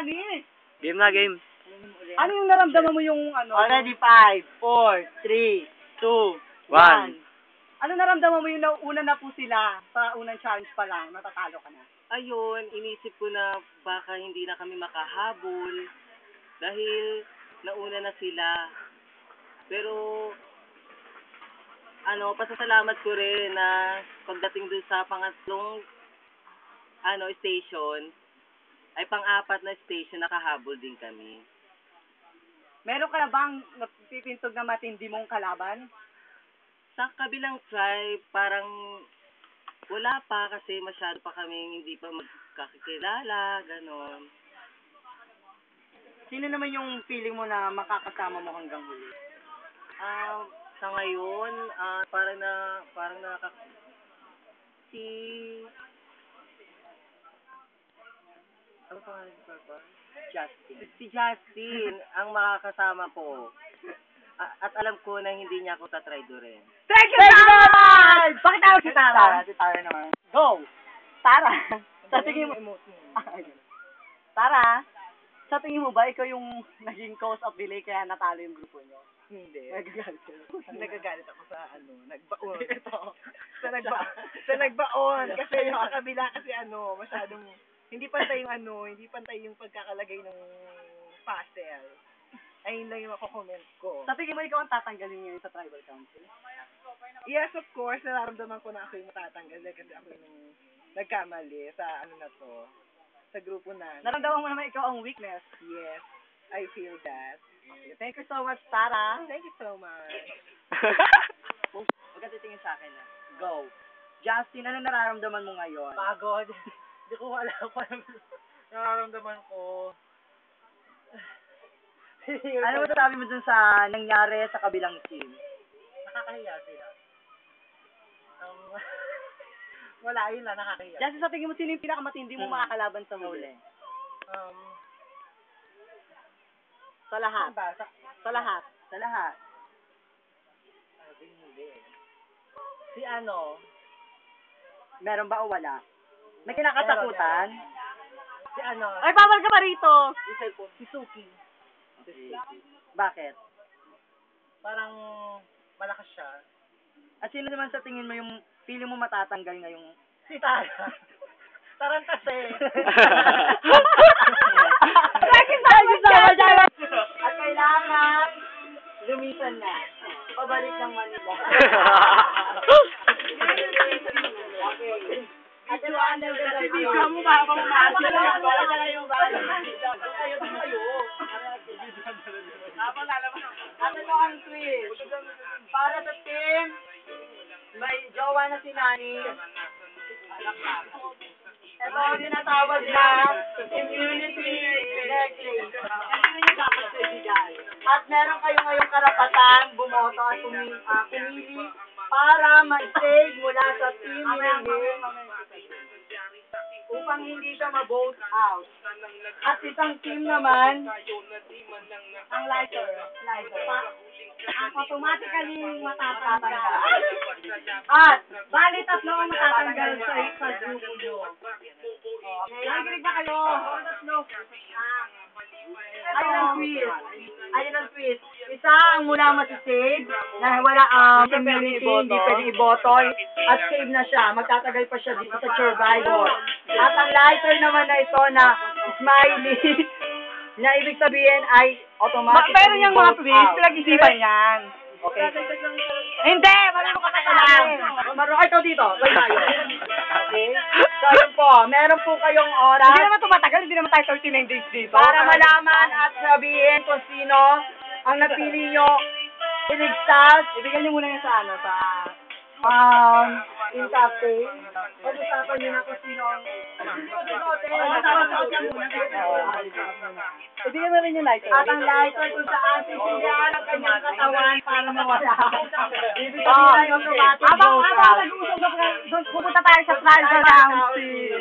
Nani? Game na, game. Ano yung naramdaman mo yung ano? Already 5, 4, 3, 2, 1. Ano naramdaman mo yung una na po sila sa unang challenge pa lang, natatalo ka na? Ayun, inisip ko na baka hindi na kami makahabol dahil nauna na sila. Pero pasasalamat ko rin na pagdating dun sa pangatlong station, ay pang-apat na station nakahabol din kami. Meron ka na bang napipintog na matindi mong kalaban? Sa kabilang tribe, parang wala pa kasi masyado pa kami hindi pa magkakilala, ganon. Sino naman yung feeling mo na makakasama mo hanggang huli? Sa ngayon, parang ano pangalan ni Papa? Justin. Si Justin ang makakasama ko. At alam ko na hindi niya ako tatraidorin. Thank you so much! Bakit tawag si Tara? Si Tara naman. Go! Tara! Sa tingin mo... Tara! Sa tingin mo ba ikaw yung naging cause of delay kaya natalo yung grupo nyo? Hindi. Nagagalit ka? Nagagalit ako sa nagbaon. sa nagbaon. Kasi yung kabila kasi masyadong hindi pantay yung pagkakalagay ng puzzle. Ayun lang yung mako-comment ko. Sa tingin mo ikaw ang tatanggalin ngayon sa tribal council? Yes, of course. Nararamdaman ko na ako yung matatanggal kasi ako yung nagkamali sa sa grupo na. Naramdaman mo naman ikaw ang weakness? Yes, I feel that. Okay, thank you so much, Tara. Thank you so much. Huwag ka titingin sa akin, ha? Go. Justin, ano nararamdaman mo ngayon? Pagod. Hindi ko alam kung ano nararamdaman ko. Ano mo sasabi mo dun sa nangyari sa kabilang team? Nakakahiya sila. Wala, yun lang, nakakahiya. Justin, sa tingin mo, sino yung pinakamatindi mo makakalaban sa huli? Sa lahat. Sa lahat. Sa lahat. Hindi. Si Meron ba o wala? May kinakatakutan? Si Ay, bawal ka pa rito! Si Suki. Okay. Bakit? Parang malakas siya. At sino naman sa tingin mo yung feeling mo matatanggal ngayong... Si Tara. Tarantase. Thank you so much! At kailangan lumisan na. Pabalik ng Manila. Okay. At yung under the video mo ba? At ito ang twist. Para sa team, may jowa na si Nani. Ito ang tinatawag na immunity necklace. At meron kayo ngayong karapatan bumoto at pumili para mag-save mula sa team ni upang hindi siya ma-vote out. At isang team naman, ang lighter. Ang automatically matatanggal. At, bali tatlo ang matatanggal sa grupo nyo. Nagilig na kayo. Ayun ang twist. Isa ang mula masisave na wala community, hindi pwede iboto. At save na siya. Magtatagal pa siya dito sa survivor. At ang lighter naman na ito na smiley na ibig sabihin ay automatic. Meron niyang mga twist, pinag-isipan yan. Okay. Hindi! Marunong ka lang! Marunong ikaw dito. Okay? So, yun po. Meron po kayong oras. Hindi naman tumatagal, hindi naman tayo 39 days dito. Para malaman at sabihin kung sino ang napili nyo iligtas. Ibigyan niyo muna yan sa In cafe. Pag-usapan nyo na kung sino ang... Ibigyan mo rin yung lighter. At ang lighter kung saan sisindihan ang kanyang katawan para mawala. Ibig sabihin ay automatic vote. Habang nag-uusap ka, pupunta tayo sa tribal council.